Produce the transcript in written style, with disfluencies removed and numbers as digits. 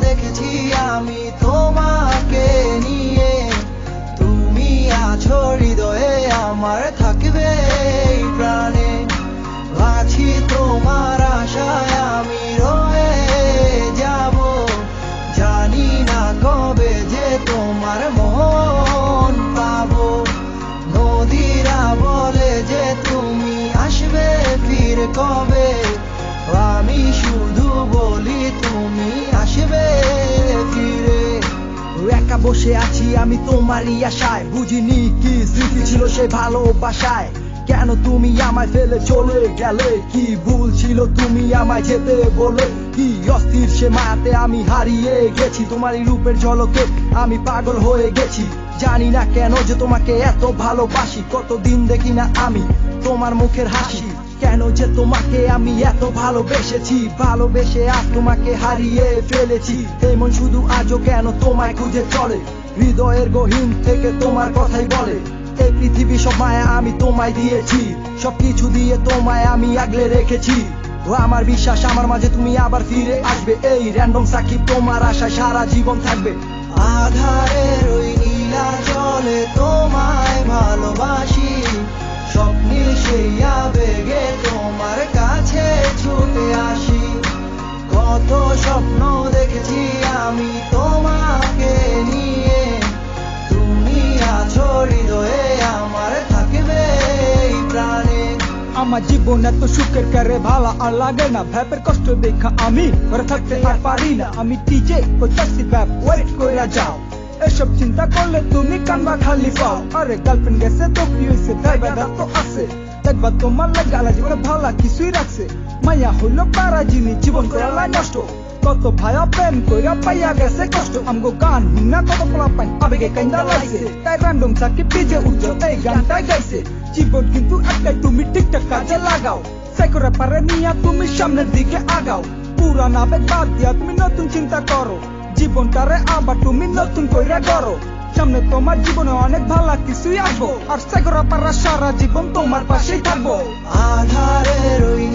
দেখেছি আমি তোমাকে নিয়ে, তুমি আছো হৃদয়ে আমার, থাকবে এই প্রাণে। আছি তোমার আশায় আমি রয়ে যাব, জানি না কবে যে তোমার মন পাবো। নদীরা বলে যে তুমি আসবে ফিরে কবে, আমি শুধু বলি তুমি আসবে ফিরে। একা বসে আছি আমি তোমারই আশায়, বুঝিনি কি স্মৃতি ছিল সে ভালোবাসায়। কেন তুমি আমায় ফেলে চলে গেলে, কি ভুল ছিল তুমি আমায় যেতে বলে। কি অস্থির সে মায়াতে আমি হারিয়ে গেছি, তোমারই রূপের ঝলকে আমি পাগল হয়ে গেছি। জানি না কেন যে তোমাকে এত ভালোবাসি, কতদিন দেখি না আমি তোমার মুখের হাসি। কেন যে তোমাকে আমি এত ভালোবেসেছি, ভালোবেসে আজ তোমাকে হারিয়ে ফেলেছি। এই মন শুধু আজও কেন তোমায় খুঁজে চলে, হৃদয়ের গহীন থেকে তোমার কথাই বলে। এই পৃথিবী সব মায়া আমি তোমায় দিয়েছি, সবকিছু দিয়ে তোমায় আমি আগলে রেখেছি। ও আমার বিশ্বাস আমার মাঝে তুমি আবার ফিরে আসবে, এই র্যান্ডম সাকিব তোমার আশায় সারা জীবন থাকবে। আধারের ওই নীলা জলে তোমায় ভালোবাসি, স্বপ্নের সেই আবেগে তোমার কাছে ছুটে আসি। কত স্বপ্ন দেখেছি আমি তোমাকে নিয়ে, তুমি আছো হৃদয়ে আমার, থাকবে এই প্রাণে। আমার জীবন এত সুখের কারে ভালো আর লাগে না, ভ্যাপের কষ্ট দেখা আমি ঘরে থাকতে আর পারি না। আমি টিজে করতেছি ভ্যাপ, ওয়েট কইরা যাও। এসব চিন্তা করলে তুমি কান্না খালি পাও। আরে গার্লফ্রেন্ড গেছে তো কি হয়েছে, তাই বেদা তো আছে। দেখবা তোমার লাগালা জীবনে ভালো কিছুই রাখছে, মায়া হইলো পারা জিনিস জীবন করালা নষ্ট। কত ভাইয়া প্রেম কইরা পাইয়া গেছে কষ্ট, আমগো গান হুন্না কত পোলা পাই আবেগে কাইন্দা লাইছে। তাই র্যান্ডম সাকিব পিজে উজ্জ্বল এই গানটাই গাইছে। জীবন কিন্তু একটাই, তুমি ঠিকঠাক কাজে লাগাও। সাইকোরা পারে নিয়া তুমি সামনের দিকে আগাও। পুরান আবেগ বাদ দিয়া তুমি নতুন চিন্তা করো, জীবনটারে আবার তুমি নতুন কইরা করো। সামনে তোমার জীবনে অনেক ভালো কিছুই আসবো, আর সাইকোরা পারা সারা জীবন তোমার পাশেই থাকবো। আধারের ওই